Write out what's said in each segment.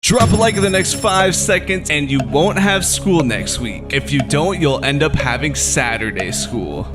Drop a like in the next 5 seconds and you won't have school next week. If you don't, you'll end up having Saturday school.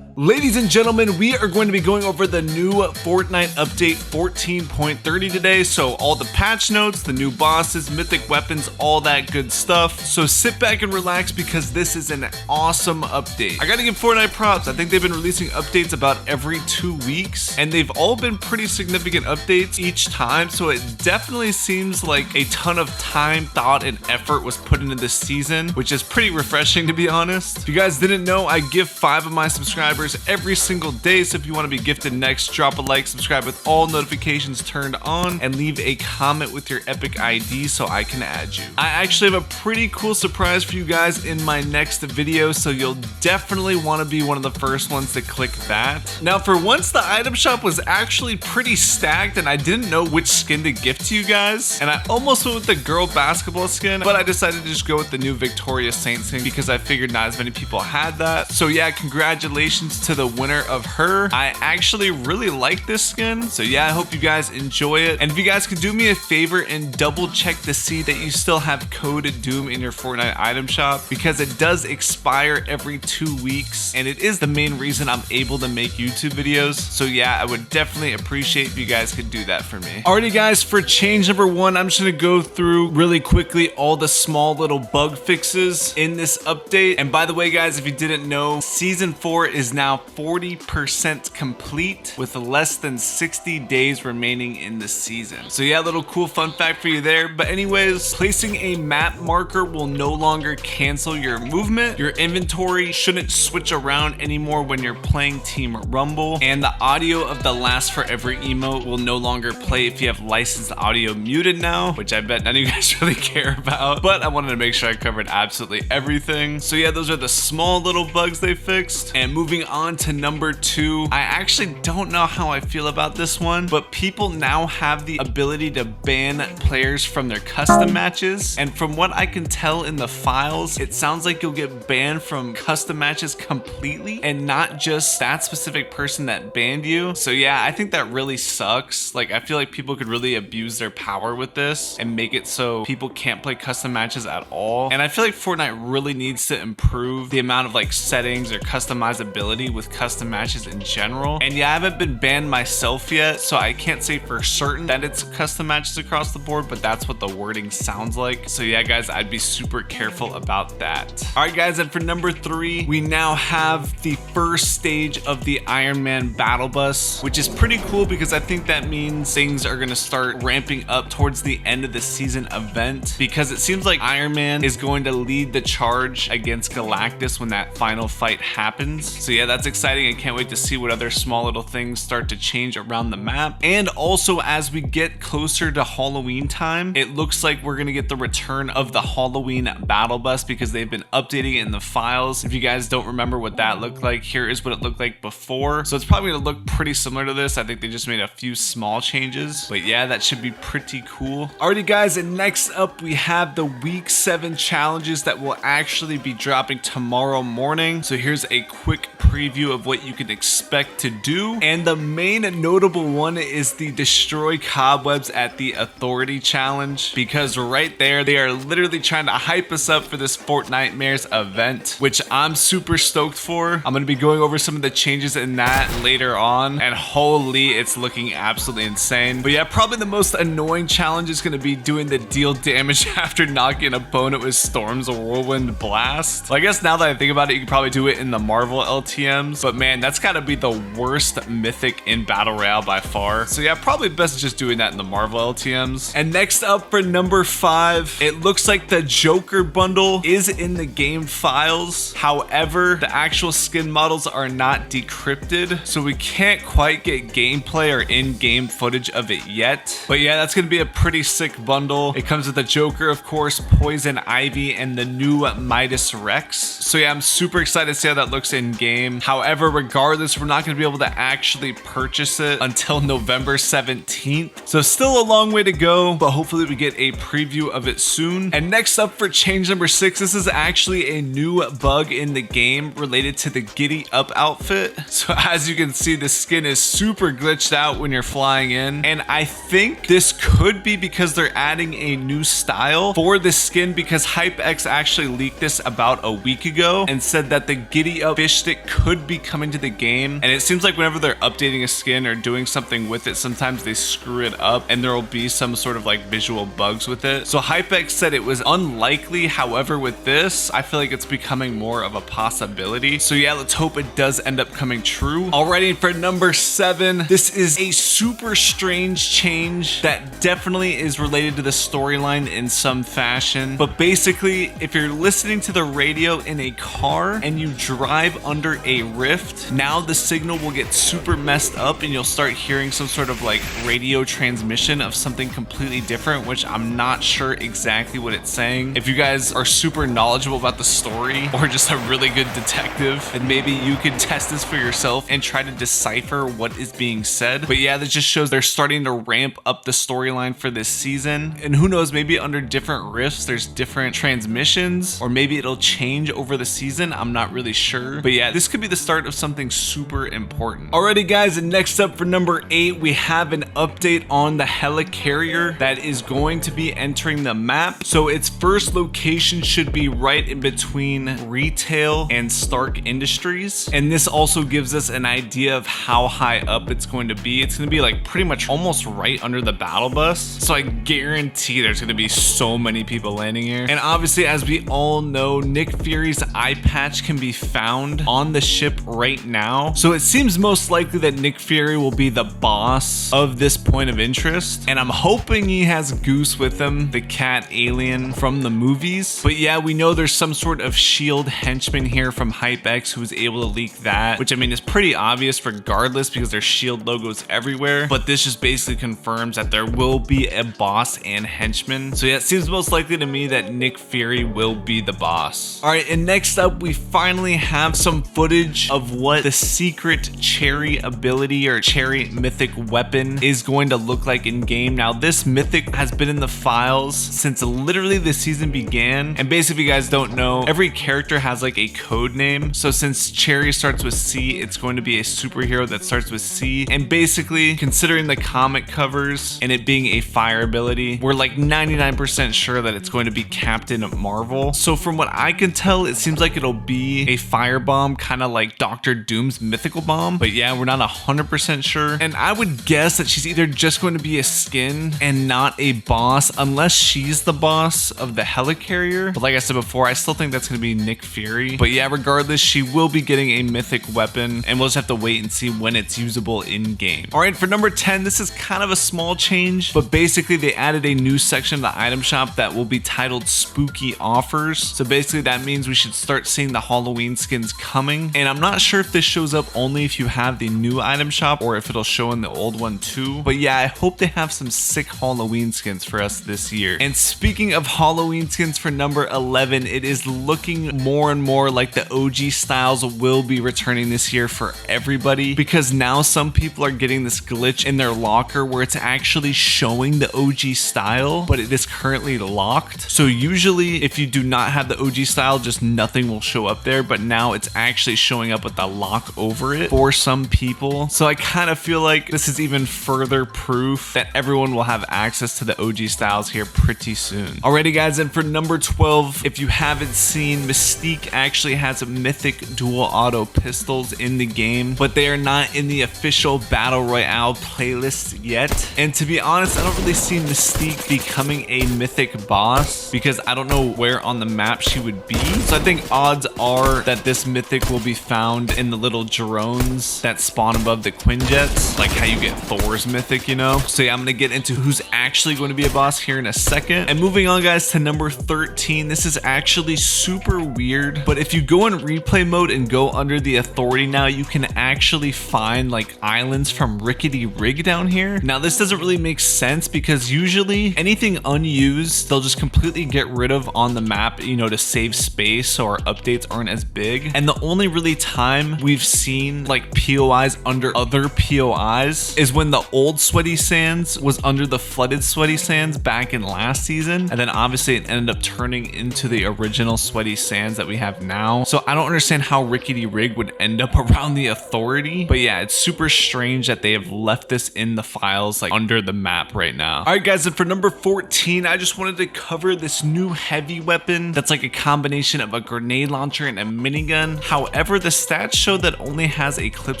Ladies and gentlemen, we are going to be going over the new Fortnite update 14.30 today. So all the patch notes, the new bosses, mythic weapons, all that good stuff. So sit back and relax because this is an awesome update. I gotta give Fortnite props. I think they've been releasing updates about every 2 weeks and they've all been pretty significant updates each time. So it definitely seems like a ton of time, thought, and effort was put into this season, which is pretty refreshing to be honest. If you guys didn't know, I give 5 of my subscribers every single day, so if you want to be gifted next, drop a like, subscribe with all notifications turned on, and leave a comment with your epic ID so I can add you. I actually have a pretty cool surprise for you guys in my next video, so you'll definitely want to be one of the first ones to click that. Now for once, the item shop was actually pretty stacked and I didn't know which skin to gift to you guys, and I almost went with the girl basketball skin, but I decided to just go with the new Victoria Saint skin because I figured not as many people had that. So yeah, congratulations to the winner of her. I actually really like this skin, so yeah, I hope you guys enjoy it. And if you guys could do me a favor and double check to see that you still have code Doom in your Fortnite item shop, because it does expire every 2 weeks and it is the main reason I'm able to make YouTube videos. So yeah, I would definitely appreciate if you guys could do that for me. Alrighty guys, for change number 1, I'm just gonna go through really quickly all the small little bug fixes in this update. And by the way guys, if you didn't know, season 4 is now 40% complete with less than 60 days remaining in the season. So yeah, little cool fun fact for you there. But anyways, placing a map marker will no longer cancel your movement. Your inventory shouldn't switch around anymore when you're playing Team Rumble. And the audio of the last forever emote will no longer play if you have licensed audio muted now, which I bet none of you guys really care about. But I wanted to make sure I covered absolutely everything. So yeah, those are the small little bugs they fixed. And moving on to number 2, I actually don't know how I feel about this one, but people now have the ability to ban players from their custom matches. And from what I can tell in the files, it sounds like you'll get banned from custom matches completely and not just that specific person that banned you. So yeah, I think that really sucks. Like, I feel like people could really abuse their power with this and make it so people can't play custom matches at all. And I feel like Fortnite really needs to improve the amount of like settings or customizability with custom matches in general. And yeah, I haven't been banned myself yet, so I can't say for certain that it's custom matches across the board, but that's what the wording sounds like. So yeah guys, I'd be super careful about that. All right guys, and for number 3, we now have the first stage of the Iron Man battle bus, which is pretty cool because I think that means things are gonna start ramping up towards the end of the season event, because it seems like Iron Man is going to lead the charge against Galactus when that final fight happens. So yeah, that's exciting. I can't wait to see what other small little things start to change around the map. And also, as we get closer to Halloween time, it looks like we're gonna get the return of the Halloween battle bus because they've been updating it in the files. If you guys don't remember what that looked like, here is what it looked like before. So it's probably gonna look pretty similar to this. I think they just made a few small changes, but yeah, that should be pretty cool. Alrighty guys, and next up we have the week 7 challenges that will actually be dropping tomorrow morning. So here's a quick preview of what you can expect to do. And the main notable one is the destroy cobwebs at the authority challenge, because right there they are literally trying to hype us up for this Fortnitemares event, which I'm super stoked for. I'm going to be going over some of the changes in that later on, and holy, it's looking absolutely insane. But yeah, probably the most annoying challenge is going to be doing the deal damage after knocking an opponent with Storm's Whirlwind Blast. Well, I guess now that I think about it, you can probably do it in the Marvel LTMs, but man, that's got to be the worst mythic in Battle Royale by far. So yeah, probably best just doing that in the Marvel LTMs. And next up for number 5, it looks like the Joker bundle is in the game files. However, the actual skin models are not decrypted, so we can't quite get gameplay or in-game footage of it yet. But yeah, that's gonna be a pretty sick bundle. It comes with the Joker, of course, Poison Ivy, and the new Midas Rex. So yeah, I'm super excited to see how that looks in game. time. However, regardless, we're not going to be able to actually purchase it until November 17th. So still a long way to go, but hopefully we get a preview of it soon. And next up for change number 6, this is actually a new bug in the game related to the Giddy Up outfit. So as you can see, the skin is super glitched out when you're flying in. And I think this could be because they're adding a new style for the skin, because HypeX actually leaked this about a week ago and said that the Giddy Up fish stick could be coming to the game. And it seems like whenever they're updating a skin or doing something with it, sometimes they screw it up and there will be some sort of like visual bugs with it. So HypeX said it was unlikely. However, with this, I feel like it's becoming more of a possibility. So yeah, let's hope it does end up coming true. Alrighty, for number 7, this is a super strange change that definitely is related to the storyline in some fashion. But basically, if you're listening to the radio in a car and you drive under a rift, now the signal will get super messed up and you'll start hearing some sort of like radio transmission of something completely different, which I'm not sure exactly what it's saying. If you guys are super knowledgeable about the story or just a really good detective, and maybe you could test this for yourself and try to decipher what is being said. But yeah, this just shows they're starting to ramp up the storyline for this season. And who knows, maybe under different rifts there's different transmissions, or maybe it'll change over the season. I'm not really sure. But yeah, this could be the start of something super important. Alrighty guys, and next up for number 8, we have an update on the Helicarrier that is going to be entering the map. So its first location should be right in between retail and Stark Industries. And this also gives us an idea of how high up it's going to be. It's going to be like pretty much almost right under the battle bus. So I guarantee there's going to be so many people landing here. And obviously, as we all know, Nick Fury's eye patch can be found on the ship right now. So it seems most likely that Nick Fury will be the boss of this point of interest. And I'm hoping he has Goose with him, the cat alien from the movies. But yeah, we know there's some sort of shield henchman here from HypeX who was able to leak that, which I mean is pretty obvious regardless because there's shield logos everywhere. But this just basically confirms that there will be a boss and henchman. So yeah, it seems most likely to me that Nick Fury will be the boss. All right, and next up, we finally have some footage of what the secret cherry ability or cherry mythic weapon is going to look like in game. Now, this mythic has been in the files since literally the season began. And basically, if you guys don't know, every character has like a code name. So since cherry starts with C, it's going to be a superhero that starts with C. And basically, considering the comic covers and it being a fire ability, we're like 99% sure that it's going to be Captain Marvel. So from what I can tell, it seems like it'll be a firebomb, kind of like Dr. Doom's mythical bomb. But yeah, we're not 100% sure. And I would guess that she's either just going to be a skin and not a boss, unless she's the boss of the Helicarrier. But like I said before, I still think that's going to be Nick Fury. But yeah, regardless, she will be getting a mythic weapon, and we'll just have to wait and see when it's usable in game. All right, for number 10, this is kind of a small change, but basically they added a new section of the item shop that will be titled Spooky Offers. So basically that means we should start seeing the Halloween skins coming. And I'm not sure if this shows up only if you have the new item shop or if it'll show in the old one too. But yeah, I hope they have some sick Halloween skins for us this year. And speaking of Halloween skins, for number 11, it is looking more and more like the OG styles will be returning this year for everybody, because now some people are getting this glitch in their locker where it's actually showing the OG style, but it is currently locked. So usually if you do not have the OG style, just nothing will show up there, but now it's actually showing up with the lock over it for some people. So I kind of feel like this is even further proof that everyone will have access to the OG styles here pretty soon. Alrighty guys, and for number 12, if you haven't seen, Mystique actually has mythic dual auto pistols in the game, but they are not in the official Battle Royale playlist yet. And to be honest, I don't really see Mystique becoming a mythic boss because I don't know where on the map she would be. So I think odds are that this mythic will be found in the little drones that spawn above the Quinjets, like how you get Thor's mythic, you know? So yeah, I'm gonna get into who's actually going to be a boss here in a second. And moving on guys to number 13, this is actually super weird, but if you go in replay mode and go under the authority now, you can actually find like islands from Rickety Rig down here. Now this doesn't really make sense because usually anything unused, they'll just completely get rid of on the map, you know, to save space so our updates aren't as big. And the only really only time we've seen like POIs under other POIs is when the old Sweaty Sands was under the flooded Sweaty Sands back in last season, and then obviously it ended up turning into the original Sweaty Sands that we have now. So I don't understand how Rickety Rig would end up around the Authority, but yeah, it's super strange that they have left this in the files like under the map right now. All right guys, and for number 14, I just wanted to cover this new heavy weapon that's like a combination of a grenade launcher and a minigun. However, the stats show that only has a clip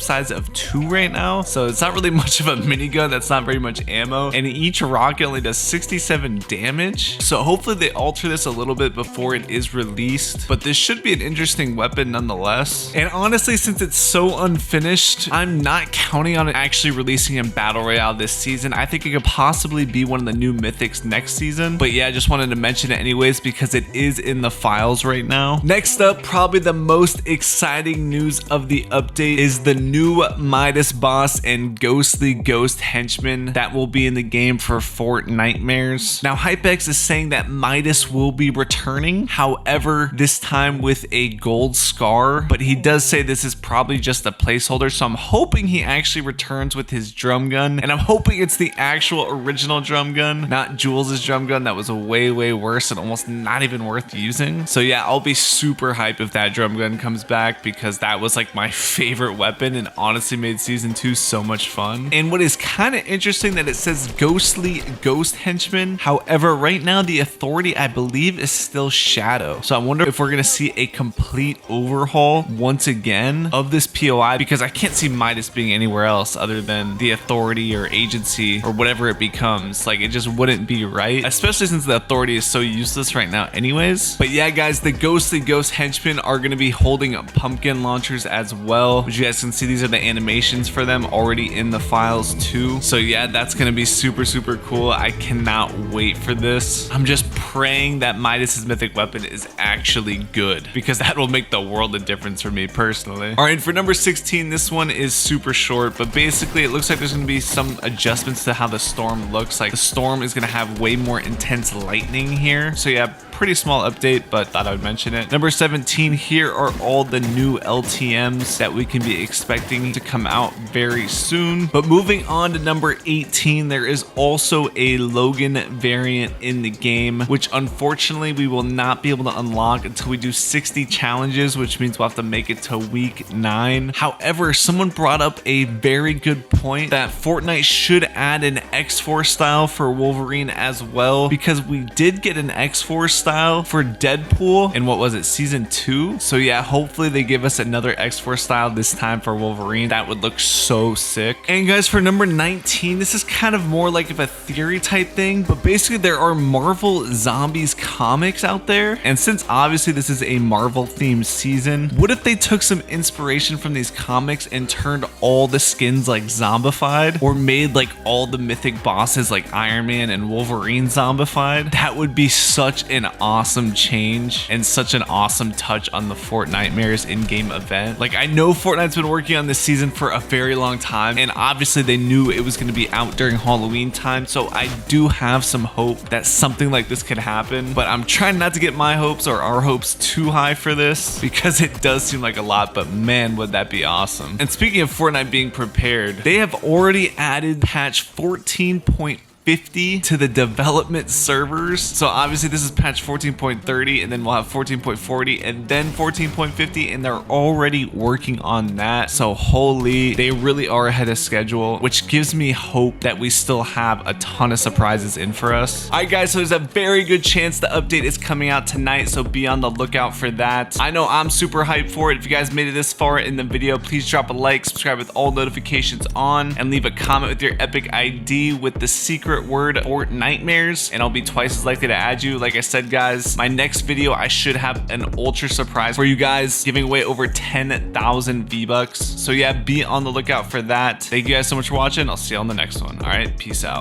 size of 2 right now, so it's not really much of a minigun. That's not very much ammo, and each rocket only does 67 damage. So hopefully they alter this a little bit before it is released, but this should be an interesting weapon nonetheless. And honestly, since it's so unfinished, I'm not counting on it actually releasing in Battle Royale this season. I think it could possibly be one of the new mythics next season, but yeah, I just wanted to mention it anyways because it is in the files right now. Next up, probably the most exciting news of the update is the new Midas boss and ghostly ghost henchman that will be in the game for Fortnitemares. Now Hypex is saying that Midas will be returning, however this time with a gold scar, but he does say this is probably just a placeholder, so I'm hoping he actually returns with his drum gun, and I'm hoping it's the actual original drum gun, not Jules's drum gun that was way worse and almost not even worth using. So yeah, I'll be super hyped if that drum gun comes back because that was like my favorite weapon and honestly made season 2 so much fun. And what is kind of interesting that it says ghostly ghost henchman, however right now the Authority I believe is still Shadow, so I wonder if we're gonna see a complete overhaul once again of this POI because I can't see Midas being anywhere else other than the Authority or Agency or whatever it becomes. Like it just wouldn't be right, especially since the Authority is so useless right now anyways. But yeah guys, the ghostly ghost henchmen are going to be holding pumpkin launchers as well, which you guys can see these are the animations for them already in the files too. So yeah, that's going to be super cool. I cannot wait for this. I'm just praying that Midas's mythic weapon is actually good because that will make the world of difference for me personally. All right, for number 16, this one is super short, but basically it looks like there's going to be some adjustments to how the storm looks. Like the storm is going to have way more intense lightning here. So yeah, pretty small update, but thought I would mention it. Number 17, here are all the new LTMs that we can be expecting to come out very soon. But moving on to number 18, there is also a Logan variant in the game, which unfortunately we will not be able to unlock until we do 60 challenges, which means we'll have to make it to week 9. However, someone brought up a very good point that Fortnite should add an X-Force style for Wolverine as well, because we did get an X-Force style for Deadpool in what was it, season 2? So yeah, hopefully they give us another X-Force style this time for Wolverine. That would look so sick. And guys, for number 19, this is kind of more like of a theory type thing, but basically there are Marvel Zombies comics out there, and since obviously this is a Marvel themed season, what if they took some inspiration from these comics and turned all the skins like zombified, or made like all the mythic bosses like Iron Man and Wolverine zombified? That would be such an awesome change and such an awesome touch on the Fortnitemares in-game event. Like I know Fortnite's been working on this season for a very long time, and obviously they knew it was going to be out during Halloween time, so I do have some hope that something like this could happen, but I'm trying not to get my hopes or our hopes too high for this because it does seem like a lot, but man, would that be awesome. And speaking of Fortnite being prepared, they have already added patch 14.50 to the development servers. So obviously this is patch 14.30, and then we'll have 14.40 and then 14.50, and they're already working on that. So holy, they really are ahead of schedule, which gives me hope that we still have a ton of surprises in for us. All right guys, so there's a very good chance the update is coming out tonight, so be on the lookout for that. I know I'm super hyped for it. If you guys made it this far in the video, please drop a like, subscribe with all notifications on, and leave a comment with your epic ID with the secret word Fortnitemares, and I'll be twice as likely to add you. Like I said guys, my next video I should have an ultra surprise for you guys, giving away over 10,000 V-Bucks. So yeah, be on the lookout for that. Thank you guys so much for watching. I'll see you on the next one. All right, peace out.